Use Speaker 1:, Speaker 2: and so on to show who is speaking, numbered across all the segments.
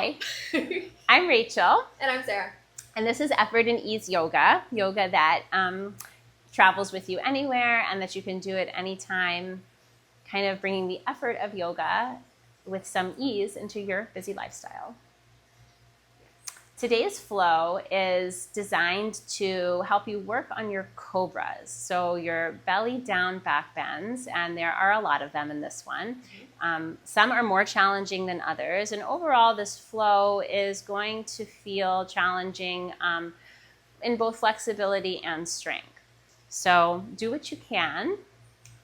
Speaker 1: Hi, I'm Rachel.
Speaker 2: And I'm Sarah.
Speaker 1: And this is Effort&Ease yoga that travels with you anywhere and that you can do at any time, kind of bringing the effort of yoga with some ease into your busy lifestyle. Today's flow is designed to help you work on your cobras, so your belly down back bends, and there are a lot of them in this one. Some are more challenging than others, and overall this flow is going to feel challenging in both flexibility and strength. So do what you can,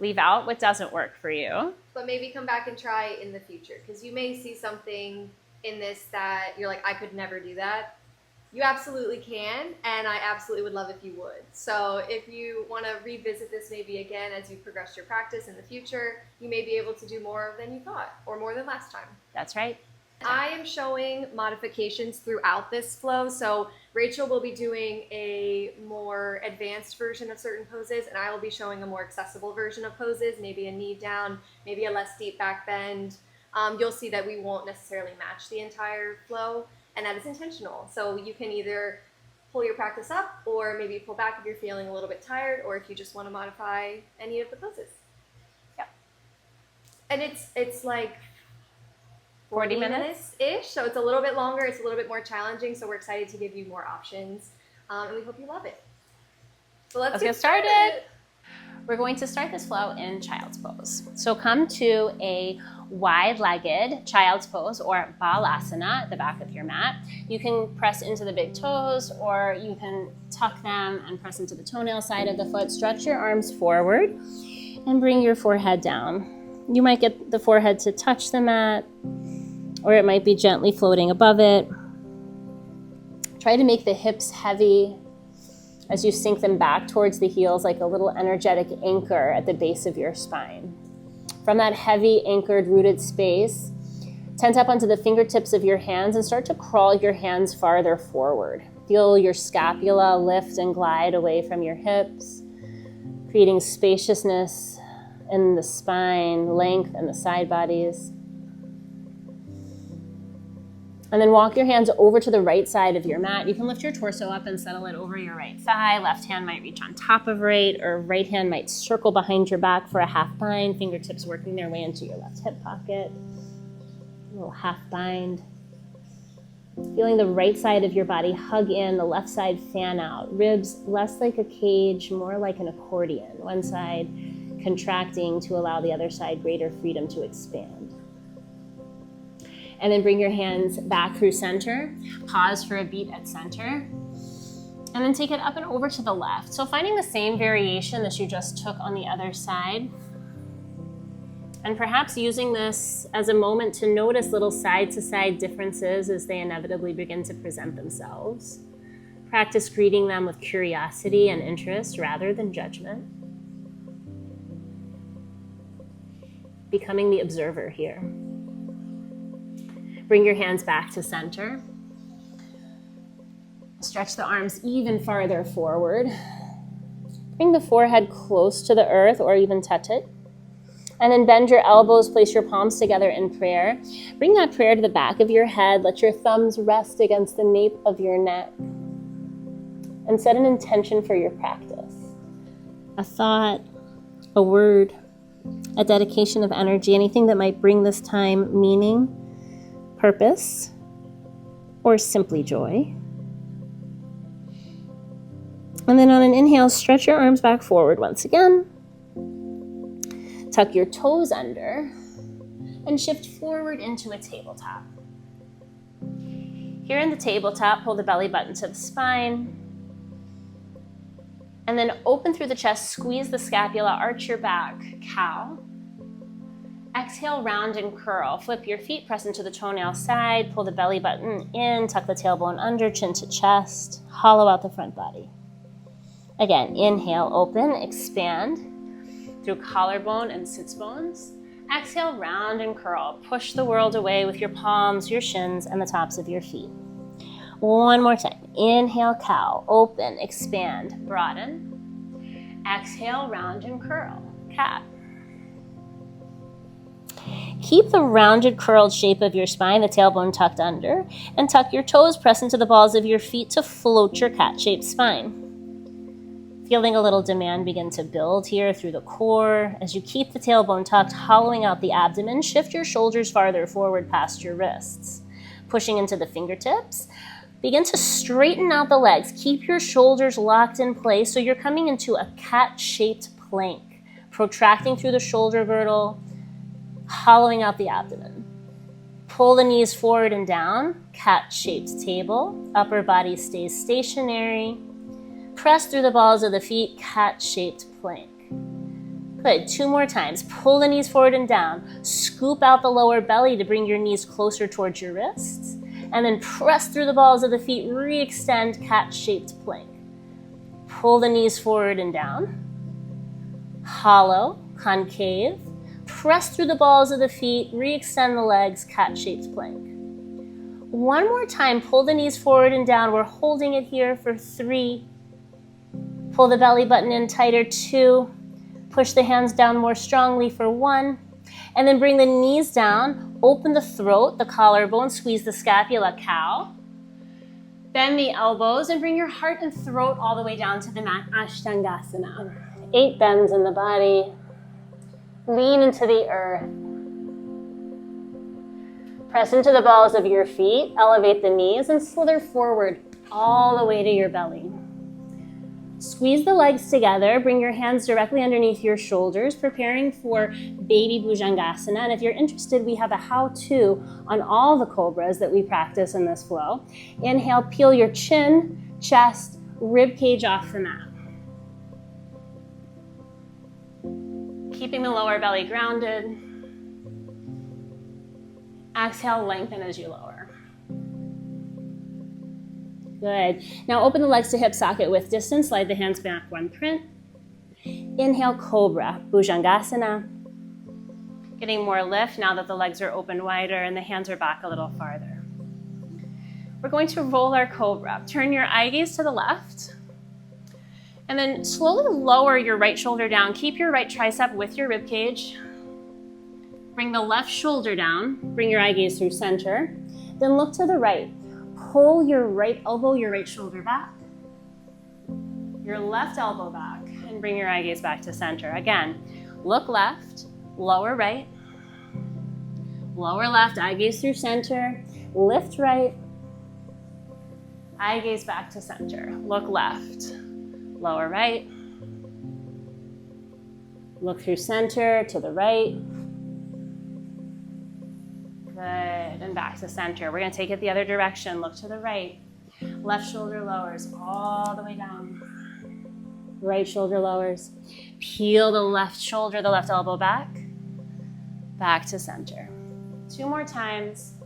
Speaker 1: leave out what doesn't work for you.
Speaker 2: But maybe come back and try in the future, because you may see something in this that you're like, I could never do that. You absolutely can, and I absolutely would love if you would. So if you want to revisit this maybe again as you progress your practice in the future, you may be able to do more than you thought, or more than last time.
Speaker 1: That's right.
Speaker 2: I am showing modifications throughout this flow. So Rachel will be doing a more advanced version of certain poses, and I will be showing a more accessible version of poses, maybe a knee down, maybe a less deep back bend. You'll see that we won't necessarily match the entire flow, and that is intentional. So you can either pull your practice up or maybe pull back if you're feeling a little bit tired, or if you just want to modify any of the poses.
Speaker 1: Yep.
Speaker 2: And it's like
Speaker 1: 40 minutes-ish,
Speaker 2: so it's a little bit longer, it's a little bit more challenging, so we're excited to give you more options, and we hope you love it. So let's get started.
Speaker 1: We're going to start this flow in child's pose. So come to a wide-legged child's pose, or balasana, at the back of your mat. You can press into the big toes, or you can tuck them and press into the toenail side of the foot. Stretch your arms forward and bring your forehead down. You might get the forehead to touch the mat, or it might be gently floating above it. Try to make the hips heavy as you sink them back towards the heels, like a little energetic anchor at the base of your spine. From that heavy, anchored, rooted space, tent up onto the fingertips of your hands and start to crawl your hands farther forward. Feel your scapula lift and glide away from your hips, creating spaciousness in the spine, length in the side bodies. And then walk your hands over to the right side of your mat. You can lift your torso up and settle it over your right thigh. Left hand might reach on top of right, or right hand might circle behind your back for a half bind, fingertips working their way into your left hip pocket. A little half bind. Feeling the right side of your body hug in, the left side fan out. Ribs less like a cage, more like an accordion. One side contracting to allow the other side greater freedom to expand. And then bring your hands back through center. Pause for a beat at center. And then take it up and over to the left. So finding the same variation that you just took on the other side. And perhaps using this as a moment to notice little side-to-side differences as they inevitably begin to present themselves. Practice greeting them with curiosity and interest rather than judgment. Becoming the observer here. Bring your hands back to center. Stretch the arms even farther forward. Bring the forehead close to the earth or even touch it. And then bend your elbows, place your palms together in prayer. Bring that prayer to the back of your head. Let your thumbs rest against the nape of your neck. And set an intention for your practice. A thought, a word, a dedication of energy, anything that might bring this time meaning, purpose, or simply joy. And then on an inhale, stretch your arms back forward once again. Tuck your toes under and shift forward into a tabletop. Here in the tabletop, pull the belly button to the spine. And then open through the chest, squeeze the scapula, arch your back, cow. Exhale, round and curl. Flip your feet, press into the toenail side, pull the belly button in, tuck the tailbone under, chin to chest, hollow out the front body. Again, inhale, open, expand through collarbone and sits bones. Exhale, round and curl. Push the world away with your palms, your shins, and the tops of your feet. One more time. Inhale, cow, open, expand, broaden. Exhale, round and curl, cat. Keep the rounded, curled shape of your spine, the tailbone tucked under, and tuck your toes, press into the balls of your feet to float your cat-shaped spine. Feeling a little demand begin to build here through the core. As you keep the tailbone tucked, hollowing out the abdomen, shift your shoulders farther forward past your wrists. Pushing into the fingertips, begin to straighten out the legs. Keep your shoulders locked in place so you're coming into a cat-shaped plank, protracting through the shoulder girdle, hollowing out the abdomen. Pull the knees forward and down, cat-shaped table. Upper body stays stationary. Press through the balls of the feet, cat-shaped plank. Good, 2 more times. Pull the knees forward and down. Scoop out the lower belly to bring your knees closer towards your wrists. And then press through the balls of the feet, re-extend, cat-shaped plank. Pull the knees forward and down. Hollow, concave. Press through the balls of the feet, re-extend the legs, cat-shaped plank. 1 more time, pull the knees forward and down. We're holding it here for 3. Pull the belly button in tighter, 2. Push the hands down more strongly for 1. And then bring the knees down, open the throat, the collarbone, squeeze the scapula, cow. Bend the elbows and bring your heart and throat all the way down to the mat, Ashtangasana. 8 bends in the body. Lean into the earth. Press into the balls of your feet, elevate the knees, and slither forward all the way to your belly. Squeeze the legs together, bring your hands directly underneath your shoulders, preparing for baby Bhujangasana. And if you're interested, we have a how-to on all the cobras that we practice in this flow. Inhale, peel your chin, chest, rib cage off the mat. Keeping the lower belly grounded. Exhale, lengthen as you lower. Good. Now open the legs to hip socket width distance. Slide the hands back 1 print. Inhale, Cobra, Bhujangasana. Getting more lift now that the legs are open wider and the hands are back a little farther. We're going to roll our Cobra. Turn your eye gaze to the left. And then slowly lower your right shoulder down. Keep your right tricep with your rib cage. Bring the left shoulder down. Bring your eye gaze through center. Then look to the right. Pull your right elbow, your right shoulder back. Your left elbow back. And bring your eye gaze back to center. Again, look left, lower right. Lower left, eye gaze through center. Lift right. Eye gaze back to center. Look left. Lower right. Look through center to the right. Good, and back to center. We're gonna take it the other direction. Look to the right. Left shoulder lowers all the way down. Right shoulder lowers. Peel the left shoulder, the left elbow back. Back to center. 2 more times.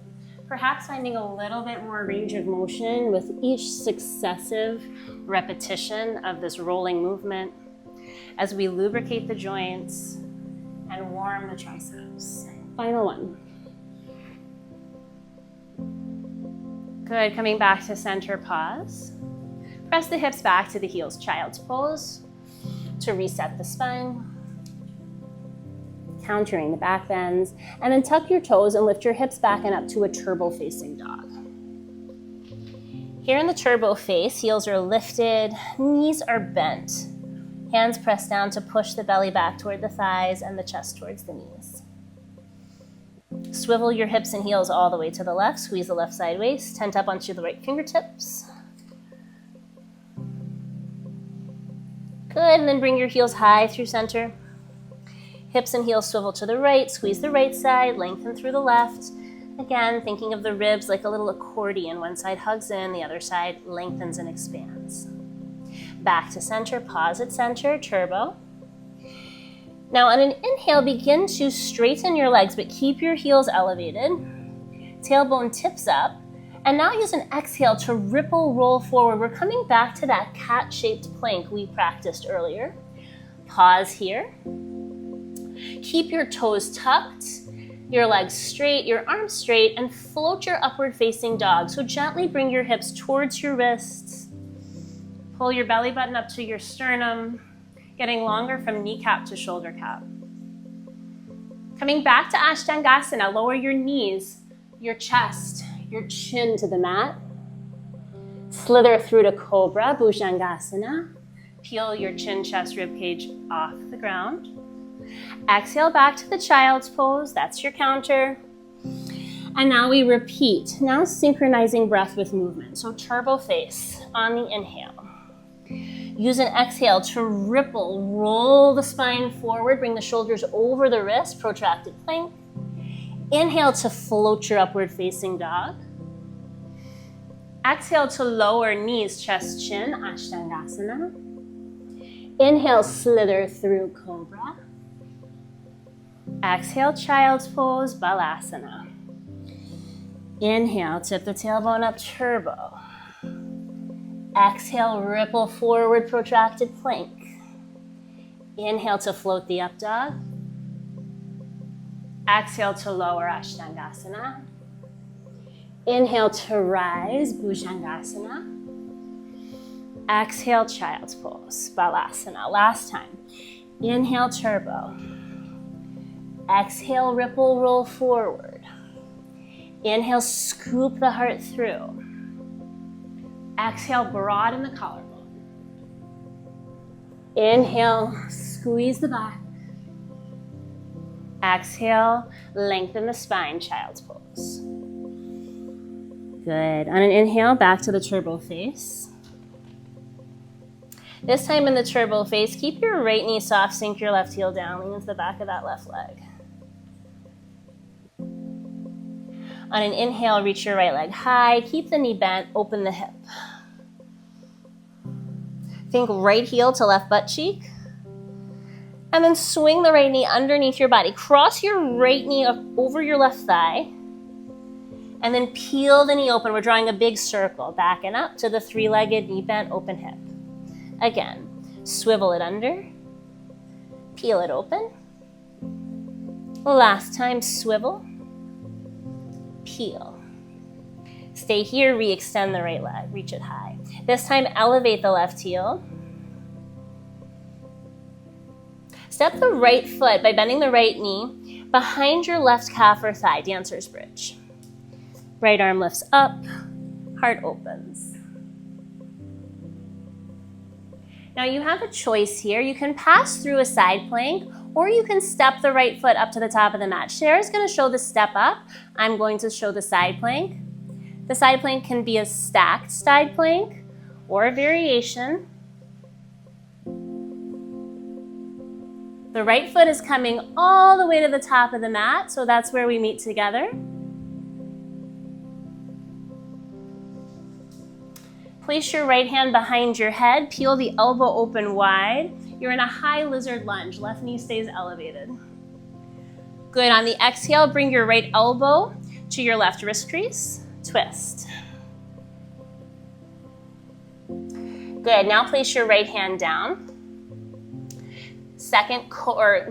Speaker 1: Perhaps finding a little bit more range of motion with each successive repetition of this rolling movement as we lubricate the joints and warm the triceps. Final one. Good, coming back to center, pause. Press the hips back to the heels, child's pose to reset the spine. Countering the back bends, and then tuck your toes and lift your hips back and up to a turbo facing dog. Here in the turbo face, heels are lifted, knees are bent. Hands pressed down to push the belly back toward the thighs and the chest towards the knees. Swivel your hips and heels all the way to the left, squeeze the left side waist, tent up onto the right fingertips. Good, and then bring your heels high through center. Hips and heels swivel to the right, squeeze the right side, lengthen through the left. Again, thinking of the ribs like a little accordion. One side hugs in, the other side lengthens and expands. Back to center, pause at center, turbo. Now on an inhale, begin to straighten your legs, but keep your heels elevated. Tailbone tips up. And now use an exhale to ripple roll forward. We're coming back to that cat-shaped plank we practiced earlier. Pause here. Keep your toes tucked, your legs straight, your arms straight, and float your upward facing dog. So gently bring your hips towards your wrists. Pull your belly button up to your sternum, getting longer from kneecap to shoulder cap. Coming back to Ashtangasana, lower your knees, your chest, your chin to the mat. Slither through to Cobra, Bhujangasana. Peel your chin, chest, rib cage off the ground. Exhale back to the child's pose. That's your counter. And now we repeat. Now synchronizing breath with movement. So turbo face on the inhale. Use an exhale to ripple, roll the spine forward, bring the shoulders over the wrist, protracted plank. Inhale to float your upward facing dog. Exhale to lower knees, chest, chin, Ashtangasana. Inhale, slither through Cobra. Exhale, child's pose, Balasana. Inhale, tip the tailbone up, turbo. Exhale, ripple forward, protracted plank. Inhale to float the up dog. Exhale to lower, Ashtangasana. Inhale to rise, Bhujangasana. Exhale, child's pose, Balasana. Last time. Inhale, turbo. Exhale, ripple, roll forward. Inhale, scoop the heart through. Exhale, broaden the collarbone. Inhale, squeeze the back. Exhale, lengthen the spine, child's pose. Good. On an inhale, back to the turbo face. This time in the turbo face, keep your right knee soft, sink your left heel down, lean into the back of that left leg. On an inhale, reach your right leg high, keep the knee bent, open the hip. Think right heel to left butt cheek. And then swing the right knee underneath your body. Cross your right knee up over your left thigh. And then peel the knee open. We're drawing a big circle. Backing up to the three-legged knee bent open hip. Again, swivel it under. Peel it open. Last time, swivel. Peel. Stay here, re-extend the right leg, reach it high. This time, elevate the left heel. Step the right foot by bending the right knee behind your left calf or thigh, dancer's bridge. Right arm lifts up, heart opens. Now you have a choice here. You can pass through a side plank, or you can step the right foot up to the top of the mat. Cher's going to show the step up. I'm going to show the side plank. The side plank can be a stacked side plank or a variation. The right foot is coming all the way to the top of the mat, so that's where we meet together. Place your right hand behind your head, peel the elbow open wide. You're in a high lizard lunge, left knee stays elevated. Good, on the exhale, bring your right elbow to your left wrist crease, twist. Good, now place your right hand down.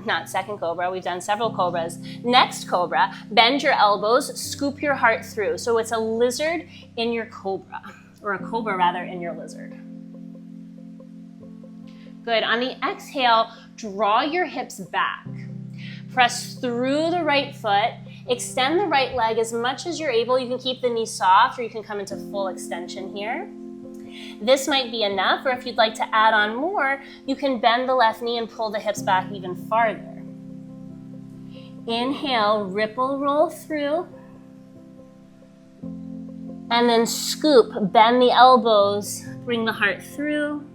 Speaker 1: Not second cobra, we've done several cobras. Next cobra, bend your elbows, scoop your heart through. So it's a lizard in your cobra, or a cobra rather in your lizard. Good, on the exhale, draw your hips back. Press through the right foot, extend the right leg as much as you're able. You can keep the knee soft or you can come into full extension here. This might be enough, or if you'd like to add on more, you can bend the left knee and pull the hips back even farther. Inhale, ripple, roll through. And then scoop, bend the elbows, bring the heart through.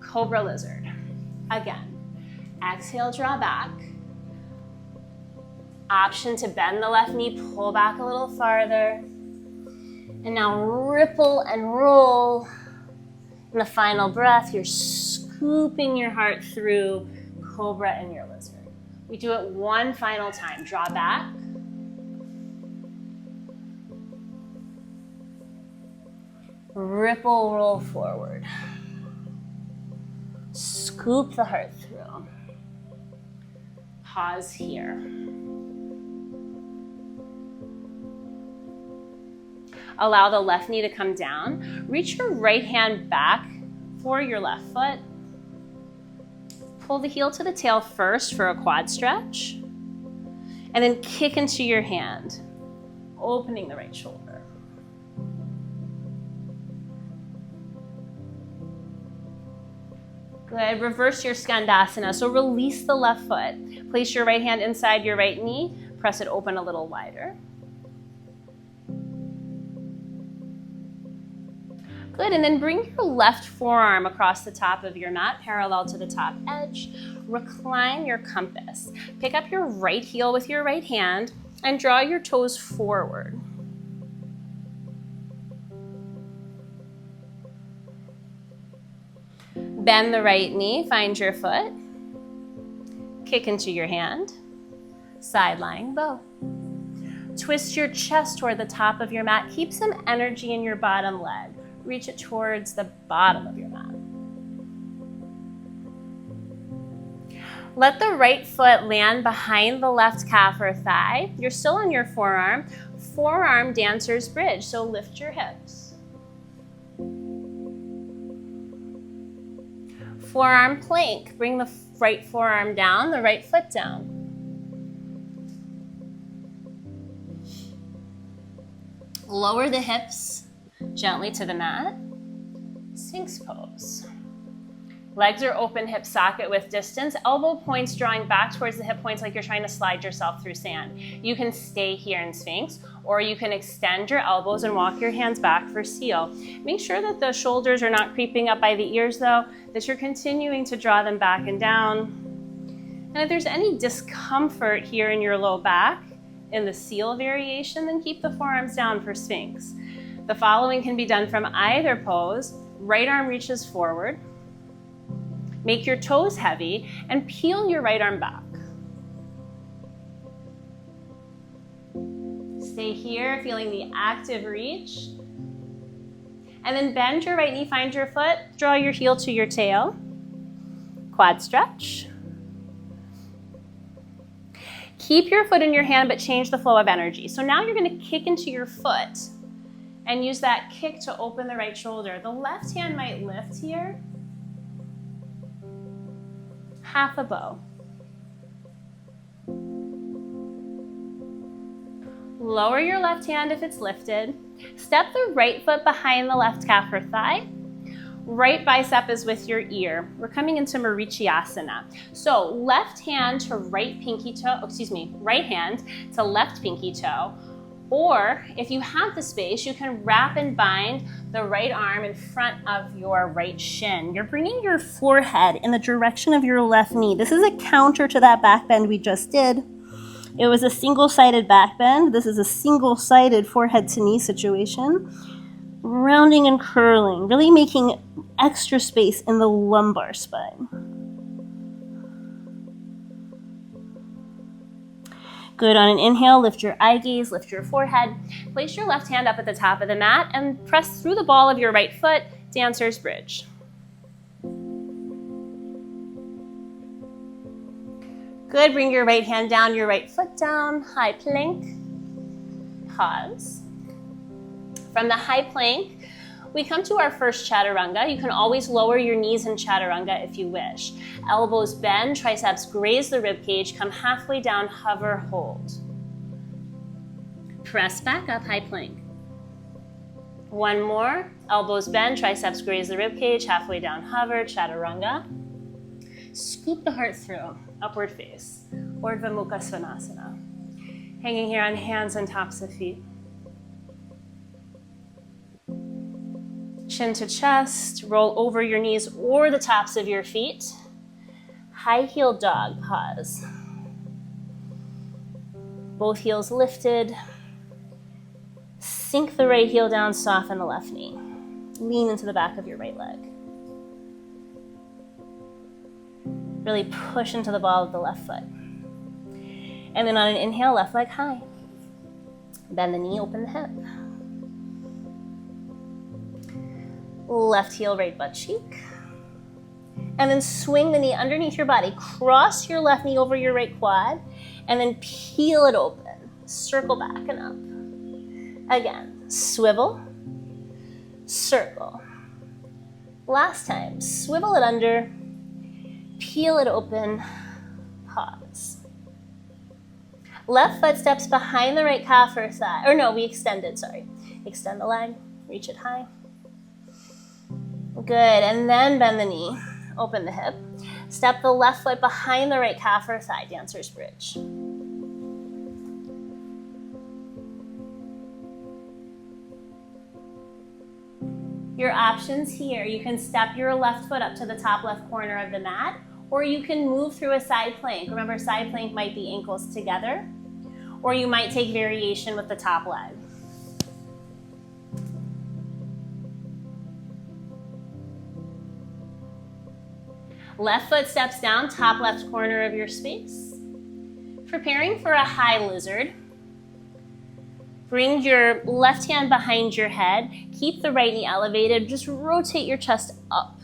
Speaker 1: Cobra lizard. Again, exhale, draw back. Option to bend the left knee, pull back a little farther. And now ripple and roll. In the final breath, you're scooping your heart through cobra and your lizard. We do it one final time. Draw back. Ripple, roll forward. Scoop the heart through. Pause here. Allow the left knee to come down. Reach your right hand back for your left foot. Pull the heel to the tail first for a quad stretch, and then kick into your hand, opening the right shoulder. Good, reverse your Skandasana. So release the left foot. Place your right hand inside your right knee, press it open a little wider. Good, and then bring your left forearm across the top of your mat, parallel to the top edge. Recline your compass. Pick up your right heel with your right hand and draw your toes forward. Bend the right knee, find your foot. Kick into your hand. Side lying bow. Twist your chest toward the top of your mat. Keep some energy in your bottom leg. Reach it towards the bottom of your mat. Let the right foot land behind the left calf or thigh. You're still on your forearm. Forearm dancer's bridge, so lift your hips. Forearm plank. Bring the right forearm down, the right foot down. Lower the hips gently to the mat. Sphinx pose. Legs are open, hip socket with distance. Elbow points drawing back towards the hip points like you're trying to slide yourself through sand. You can stay here in Sphinx, or you can extend your elbows and walk your hands back for seal. Make sure that the shoulders are not creeping up by the ears though, that you're continuing to draw them back and down. And if there's any discomfort here in your low back, in the seal variation, then keep the forearms down for Sphinx. The following can be done from either pose. Right arm reaches forward. Make your toes heavy and peel your right arm back. Stay here, feeling the active reach. And then bend your right knee, find your foot, draw your heel to your tail. Quad stretch. Keep your foot in your hand, but change the flow of energy. So now you're going to kick into your foot and use that kick to open the right shoulder. The left hand might lift here. Half a bow. Lower your left hand if it's lifted. Step the right foot behind the left calf or thigh. Right bicep is with your ear. We're coming into Marichyasana. So left hand to right pinky toe, right hand to left pinky toe. Or if you have the space, you can wrap and bind the right arm in front of your right shin. You're bringing your forehead in the direction of your left knee. This is a counter to that back bend we just did. It was a single-sided back bend. This is a single-sided forehead to knee situation. Rounding and curling, really making extra space in the lumbar spine. Good, on an inhale, lift your eye gaze, lift your forehead. Place your left hand up at the top of the mat and press through the ball of your right foot, dancer's bridge. Good, bring your right hand down, your right foot down, high plank. Pause. From the high plank, we come to our first chaturanga. You can always lower your knees in chaturanga if you wish. Elbows bend, triceps graze the rib cage, come halfway down, hover, hold. Press back up, high plank. One more, elbows bend, triceps graze the rib cage, halfway down, hover, chaturanga. Scoop the heart through, upward face, Urdhva Mukha Svanasana. Hanging here on hands and tops of feet. Chin to chest, roll over your knees or the tops of your feet. High heel dog, pause. Both heels lifted. Sink the right heel down, soften the left knee. Lean into the back of your right leg. Really push into the ball of the left foot. And then on an inhale, left leg high. Bend the knee, open the hip. Left heel, right butt cheek. And then swing the knee underneath your body. Cross your left knee over your right quad. And then peel it open. Circle back and up. Again, swivel, circle. Last time, swivel it under, Peel it open, pause. Left foot steps behind the right calf or thigh. Or no, we extend it, sorry. Extend the leg, reach it high. Good, and then bend the knee, open the hip. Step the left foot behind the right calf or thigh, dancer's bridge. Your options here, you can step your left foot up to the top left corner of the mat, or you can move through a side plank. Remember, side plank might be ankles together, or you might take variation with the top leg. Left foot steps down, top left corner of your space. Preparing for a high lizard. Bring your left hand behind your head. Keep the right knee elevated. Just rotate your chest up.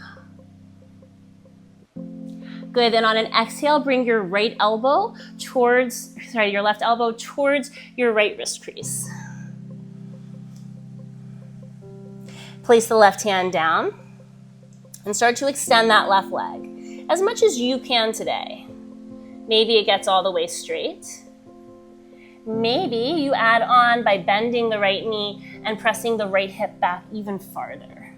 Speaker 1: Good, then on an exhale, bring your left elbow towards your right wrist crease. Place the left hand down and start to extend that left leg as much as you can today. Maybe it gets all the way straight. Maybe you add on by bending the right knee and pressing the right hip back even farther.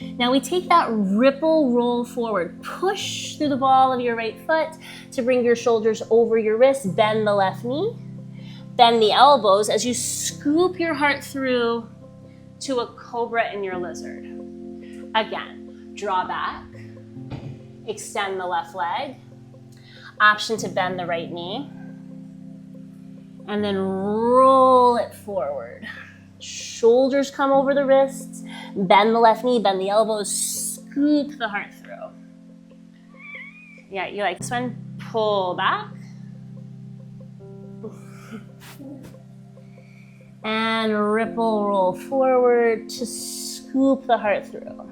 Speaker 1: Now we take that ripple roll forward. Push through the ball of your right foot to bring your shoulders over your wrist. Bend the left knee. Bend the elbows as you scoop your heart through to a cobra in your lizard. Again, draw back. Extend the left leg. Option to bend the right knee. And then roll it forward. Shoulders come over the wrists. Bend the left knee, bend the elbows, scoop the heart through. Yeah, you like this one? Pull back. And ripple roll forward to scoop the heart through.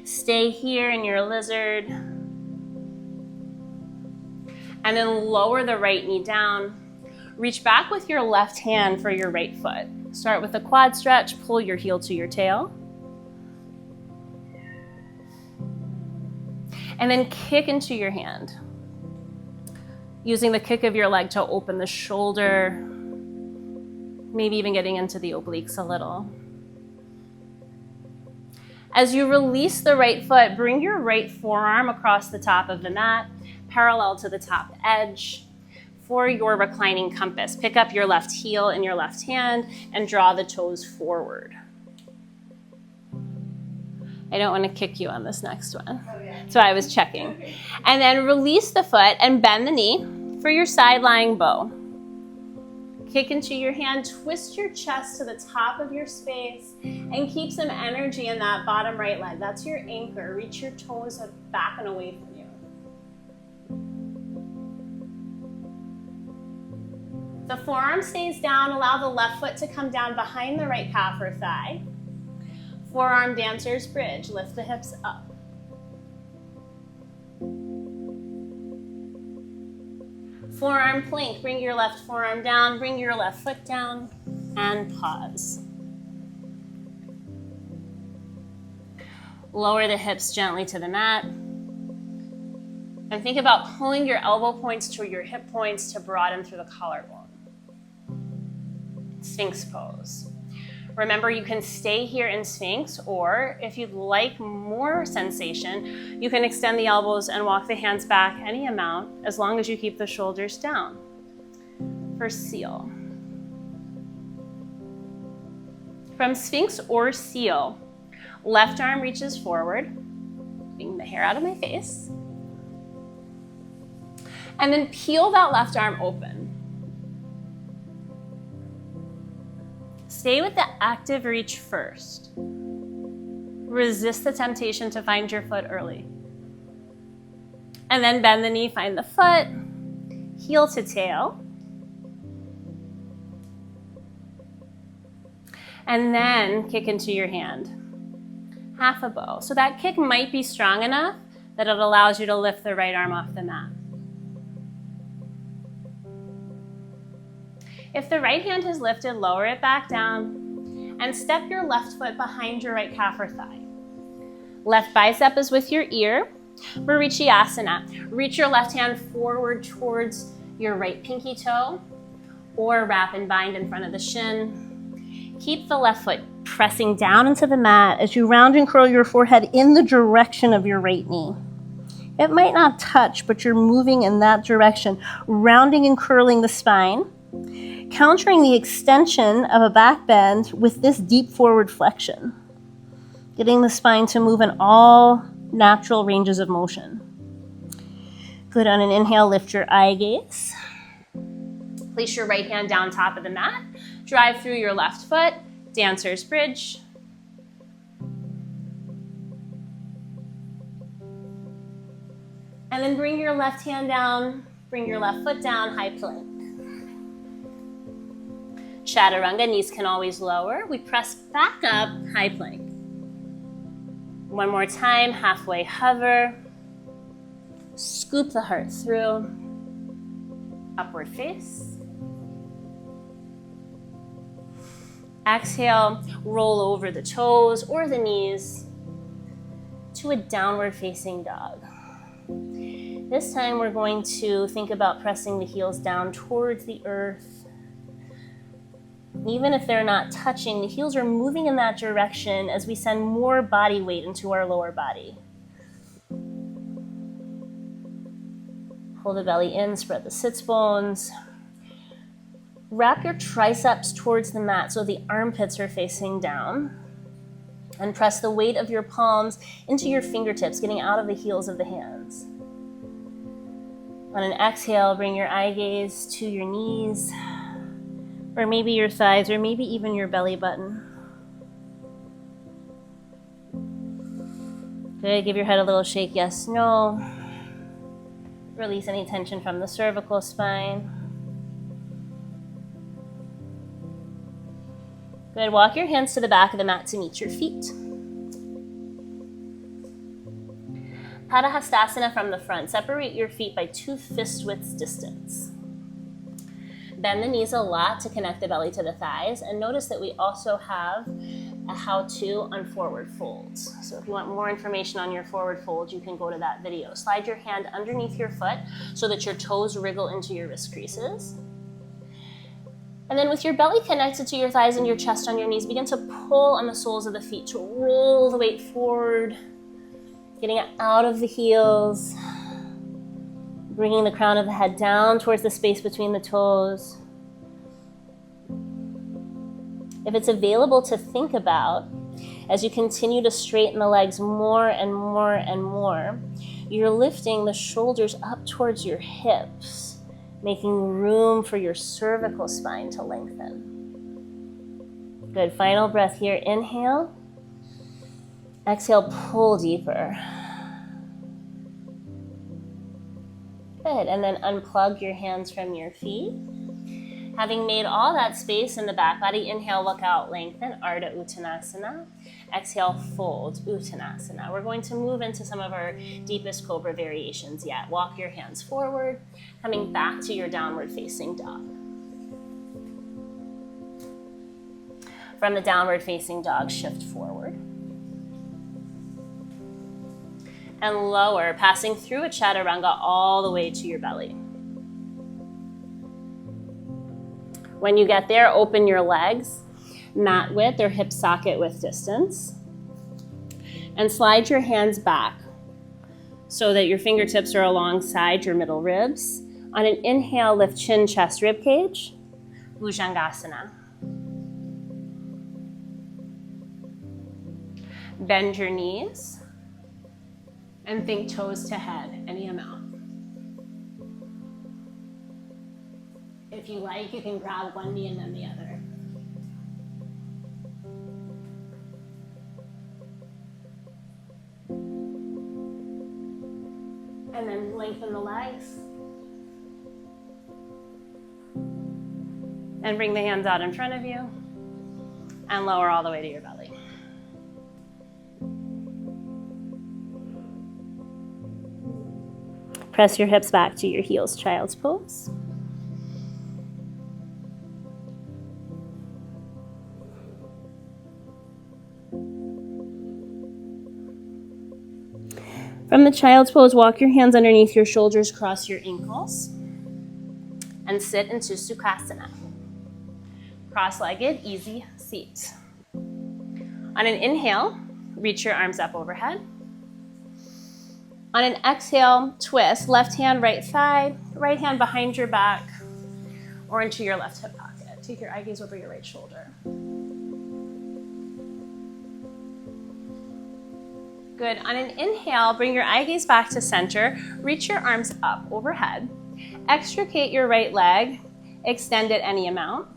Speaker 1: Stay here in your lizard. And then lower the right knee down. Reach back with your left hand for your right foot. Start with a quad stretch, pull your heel to your tail. And then kick into your hand. Using the kick of your leg to open the shoulder, maybe even getting into the obliques a little. As you release the right foot, bring your right forearm across the top of the mat, parallel to the top edge. For your reclining compass, pick up your left heel in your left hand and draw the toes forward. I don't want to kick you on this next one. Oh, yeah. So I was checking. Okay. And then release the foot and bend the knee for your side lying bow. Kick into your hand, twist your chest to the top of your space, and keep some energy in that bottom right leg. That's your anchor. Reach your toes back and away from you. The forearm stays down. Allow the left foot to come down behind the right calf or thigh. Forearm dancer's bridge. Lift the hips up. Forearm plank. Bring your left forearm down. Bring your left foot down. And pause. Lower the hips gently to the mat. And think about pulling your elbow points to your hip points to broaden through the collarbone. Sphinx pose. Remember, you can stay here in Sphinx, or if you'd like more sensation, you can extend the elbows and walk the hands back any amount, as long as you keep the shoulders down. For seal. From Sphinx or seal, left arm reaches forward, getting the hair out of my face, and then peel that left arm open. Stay with the active reach first. Resist the temptation to find your foot early. And then bend the knee, find the foot, heel to tail. And then kick into your hand. Half a bow. So that kick might be strong enough that it allows you to lift the right arm off the mat. If the right hand is lifted, lower it back down and step your left foot behind your right calf or thigh. Left bicep is with your ear. Asana. Reach your left hand forward towards your right pinky toe, or wrap and bind in front of the shin. Keep the left foot pressing down into the mat as you round and curl your forehead in the direction of your right knee. It might not touch, but you're moving in that direction, rounding and curling the spine, countering the extension of a back bend with this deep forward flexion, getting the spine to move in all natural ranges of motion. Good. On an inhale, lift your eye gaze. Place your right hand down top of the mat. Drive through your left foot, dancer's bridge. And then bring your left hand down, bring your left foot down, high plank. Chaturanga, knees can always lower. We press back up, high plank. One more time, halfway hover. Scoop the heart through. Upward face. Exhale, roll over the toes or the knees to a downward facing dog. This time we're going to think about pressing the heels down towards the earth. Even if they're not touching, the heels are moving in that direction as we send more body weight into our lower body. Pull the belly in, spread the sits bones. Wrap your triceps towards the mat so the armpits are facing down. And press the weight of your palms into your fingertips, getting out of the heels of the hands. On an exhale, bring your eye gaze to your knees, or maybe your thighs, or maybe even your belly button. Good, give your head a little shake, yes, no. Release any tension from the cervical spine. Good, walk your hands to the back of the mat to meet your feet. Padahastasana from the front. Separate your feet by 2 fist widths distance. Bend the knees a lot to connect the belly to the thighs, and notice that we also have a how-to on forward folds. So if you want more information on your forward folds, you can go to that video. Slide your hand underneath your foot so that your toes wriggle into your wrist creases. And then with your belly connected to your thighs and your chest on your knees, begin to pull on the soles of the feet to roll the weight forward, getting it out of the heels, bringing the crown of the head down towards the space between the toes. If it's available to think about, as you continue to straighten the legs more and more and more, you're lifting the shoulders up towards your hips, making room for your cervical spine to lengthen. Good, final breath here. Inhale. Exhale, pull deeper. Good, and then unplug your hands from your feet. Having made all that space in the back body, inhale, look out, lengthen, Ardha Uttanasana. Exhale, fold, Uttanasana. We're going to move into some of our deepest cobra variations yet. Walk your hands forward, coming back to your downward facing dog. From the downward facing dog, shift forward. And lower, passing through a chaturanga all the way to your belly. When you get there, open your legs, mat width or hip socket width distance, and slide your hands back so that your fingertips are alongside your middle ribs. On an inhale, lift chin, chest, rib cage, Bhujangasana. Bend your knees and think toes to head, any amount. If you like, you can grab one knee and then the other. And then lengthen the legs. And bring the hands out in front of you. And lower all the way to your belly. Press your hips back to your heels, child's pose. From the child's pose, walk your hands underneath your shoulders, cross your ankles, and sit into Sukhasana. Cross-legged, easy seat. On an inhale, reach your arms up overhead. On an exhale, twist, left hand, right thigh, right hand behind your back, or into your left hip pocket. Take your eye gaze over your right shoulder. Good. On an inhale, bring your eye gaze back to center. Reach your arms up overhead. Extricate your right leg. Extend it any amount.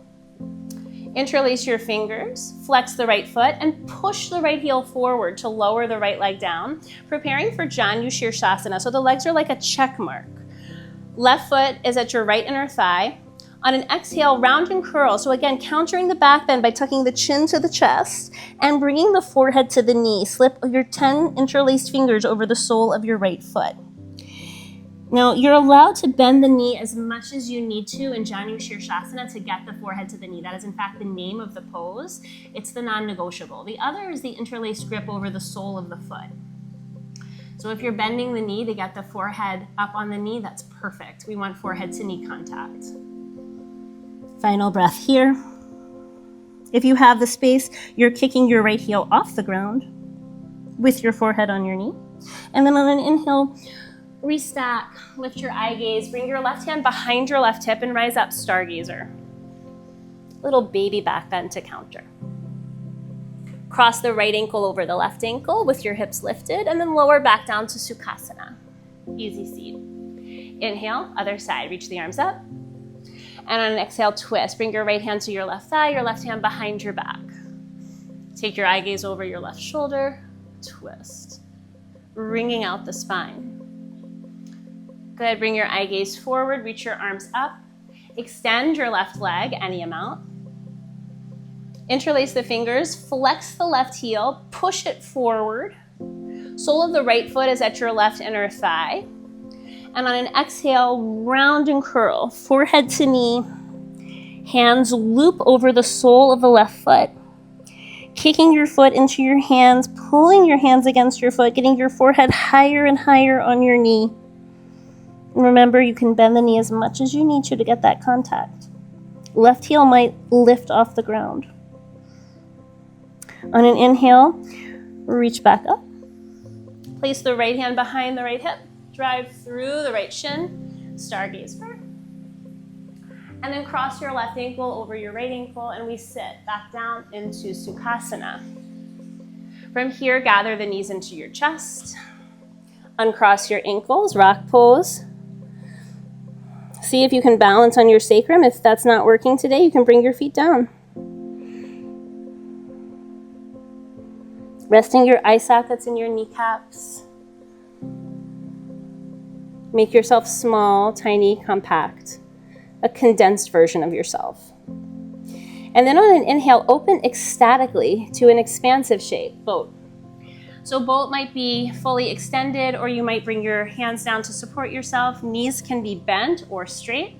Speaker 1: Interlace your fingers. Flex the right foot and push the right heel forward to lower the right leg down. Preparing for Janu Shirshasana. So the legs are like a check mark. Left foot is at your right inner thigh. On an exhale, round and curl. So again, countering the back bend by tucking the chin to the chest and bringing the forehead to the knee. Slip your 10 interlaced fingers over the sole of your right foot. Now, you're allowed to bend the knee as much as you need to in Janu Shirshasana to get the forehead to the knee. That is, in fact, the name of the pose. It's the non-negotiable. The other is the interlaced grip over the sole of the foot. So if you're bending the knee to get the forehead up on the knee, that's perfect. We want forehead to knee contact. Final breath here. If you have the space, you're kicking your right heel off the ground with your forehead on your knee. And then on an inhale, restack, lift your eye gaze, bring your left hand behind your left hip and rise up, stargazer. Little baby back bend to counter. Cross the right ankle over the left ankle with your hips lifted and then lower back down to Sukhasana. Easy seat. Inhale, other side, reach the arms up. And on an exhale, twist. Bring your right hand to your left thigh, your left hand behind your back. Take your eye gaze over your left shoulder, twist. Wringing out the spine. Good, bring your eye gaze forward, reach your arms up. Extend your left leg, any amount. Interlace the fingers, flex the left heel, push it forward. Sole of the right foot is at your left inner thigh. And on an exhale, round and curl, forehead to knee. Hands loop over the sole of the left foot. Kicking your foot into your hands, pulling your hands against your foot, getting your forehead higher and higher on your knee. And remember, you can bend the knee as much as you need to get that contact. Left heel might lift off the ground. On an inhale, reach back up. Place the right hand behind the right hip. Drive through the right shin, stargazer. And then cross your left ankle over your right ankle and we sit back down into Sukhasana. From here, gather the knees into your chest. Uncross your ankles, rock pose. See if you can balance on your sacrum. If that's not working today, you can bring your feet down. Resting your eye sockets in your kneecaps. Make yourself small, tiny, compact, a condensed version of yourself. And then on an inhale, open ecstatically to an expansive shape, boat. So boat might be fully extended, or you might bring your hands down to support yourself. Knees can be bent or straight.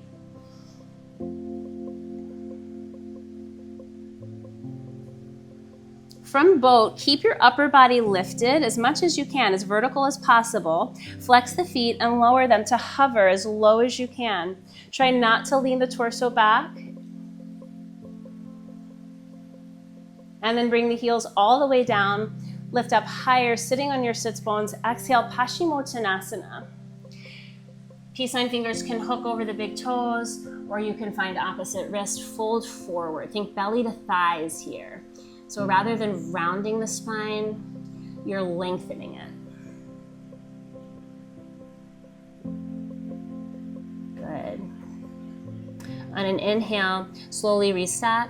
Speaker 1: From boat, keep your upper body lifted as much as you can, as vertical as possible. Flex the feet and lower them to hover as low as you can. Try not to lean the torso back. And then bring the heels all the way down. Lift up higher, sitting on your sits bones. Exhale, Paschimottanasana. Peace sign fingers can hook over the big toes, or you can find opposite wrist, fold forward. Think belly to thighs here. So rather than rounding the spine, you're lengthening it. Good. On an inhale, slowly restack.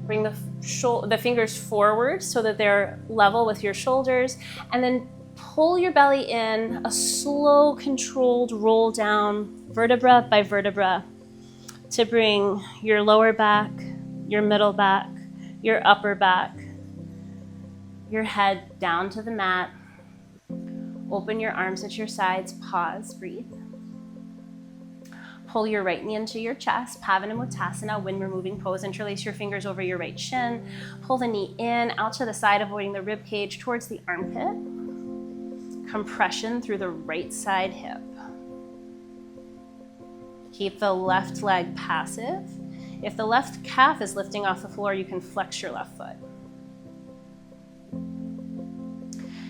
Speaker 1: Bring the fingers forward so that they're level with your shoulders, and then pull your belly in, a slow, controlled roll down, vertebra by vertebra, to bring your lower back, your middle back, your upper back, your head down to the mat. Open your arms at your sides, pause, breathe. Pull your right knee into your chest, Pavanamottasana, wind removing pose. Interlace your fingers over your right shin. Pull the knee in, out to the side, avoiding the rib cage towards the armpit. Compression through the right side hip. Keep the left leg passive. If the left calf is lifting off the floor, you can flex your left foot.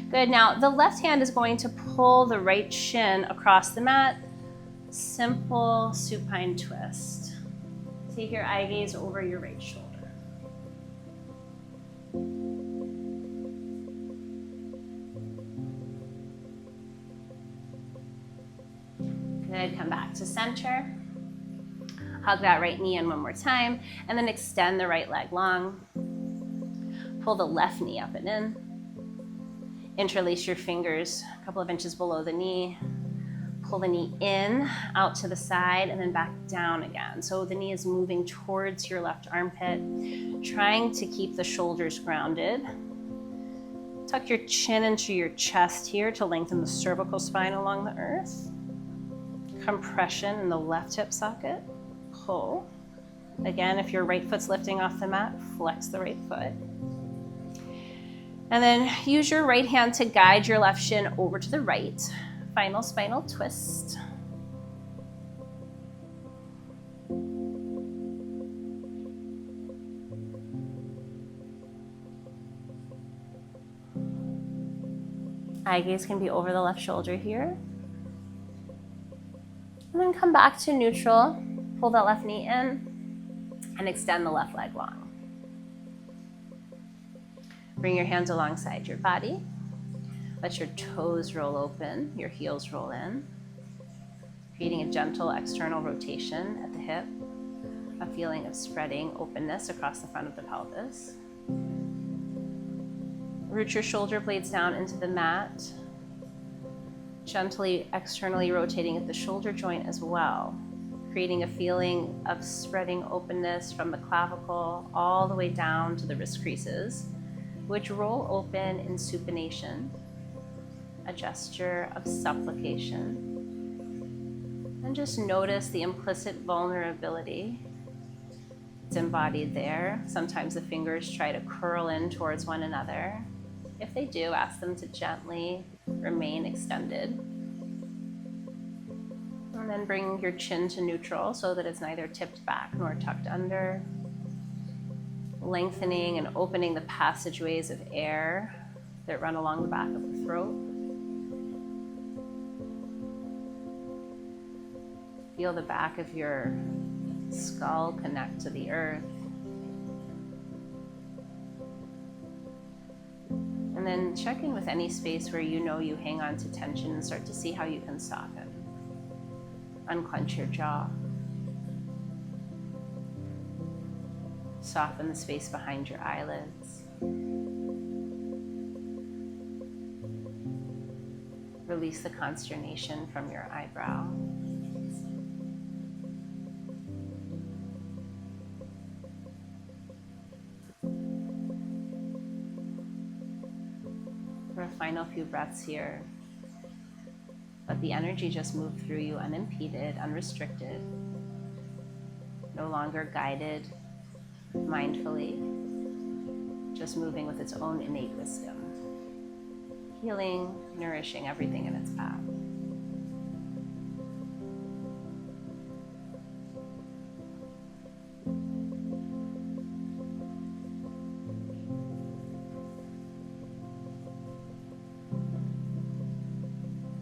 Speaker 1: Good, now the left hand is going to pull the right shin across the mat. Simple supine twist. Take your eye gaze over your right shoulder. Good, come back to center. Hug that right knee in one more time, and then extend the right leg long. Pull the left knee up and in. Interlace your fingers a couple of inches below the knee. Pull the knee in, out to the side, and then back down again. So the knee is moving towards your left armpit, trying to keep the shoulders grounded. Tuck your chin into your chest here to lengthen the cervical spine along the earth. Compression in the left hip socket. Pull. Again, if your right foot's lifting off the mat, flex the right foot. And then use your right hand to guide your left shin over to the right. Final spinal twist. Eye gaze can be over the left shoulder here. And then come back to neutral. Pull that left knee in and extend the left leg long. Bring your hands alongside your body. Let your toes roll open, your heels roll in, creating a gentle external rotation at the hip, a feeling of spreading openness across the front of the pelvis. Root your shoulder blades down into the mat, gently externally rotating at the shoulder joint as well, creating a feeling of spreading openness from the clavicle all the way down to the wrist creases, which roll open in supination, a gesture of supplication. And just notice the implicit vulnerability. It's embodied there. Sometimes the fingers try to curl in towards one another. If they do, ask them to gently remain extended. And then bring your chin to neutral so that it's neither tipped back nor tucked under. Lengthening and opening the passageways of air that run along the back of the throat. Feel the back of your skull connect to the earth. And then check in with any space where you know you hang on to tension and start to see how you can soften. Unclench your jaw. Soften the space behind your eyelids. Release the consternation from your eyebrow. For a final few breaths here, let the energy just move through you unimpeded, unrestricted, no longer guided mindfully, just moving with its own innate wisdom, healing, nourishing everything in its path.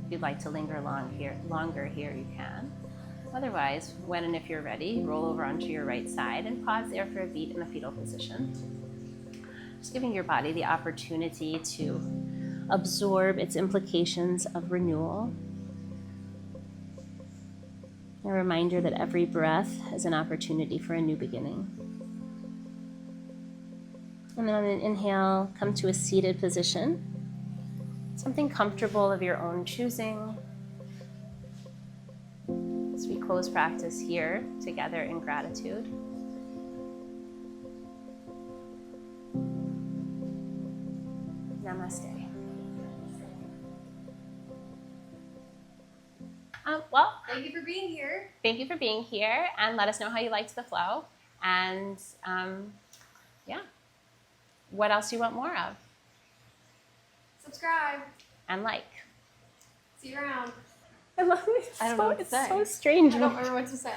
Speaker 1: If you'd like to linger longer here, you can. Otherwise, when and if you're ready, roll over onto your right side and pause there for a beat in the fetal position. Just giving your body the opportunity to absorb its implications of renewal. A reminder that every breath is an opportunity for a new beginning. And then on an inhale, come to a seated position. Something comfortable of your own choosing. As we close practice here together in gratitude. Namaste. Well,
Speaker 2: Thank you for being here.
Speaker 1: thank you for being here, and let us know how you liked the flow. And yeah, what else do you want more of?
Speaker 2: Subscribe.
Speaker 1: And like.
Speaker 2: See you around.
Speaker 1: I love it.
Speaker 3: I don't know what to
Speaker 1: It's
Speaker 3: say.
Speaker 1: so strange.
Speaker 2: I don't remember what to say.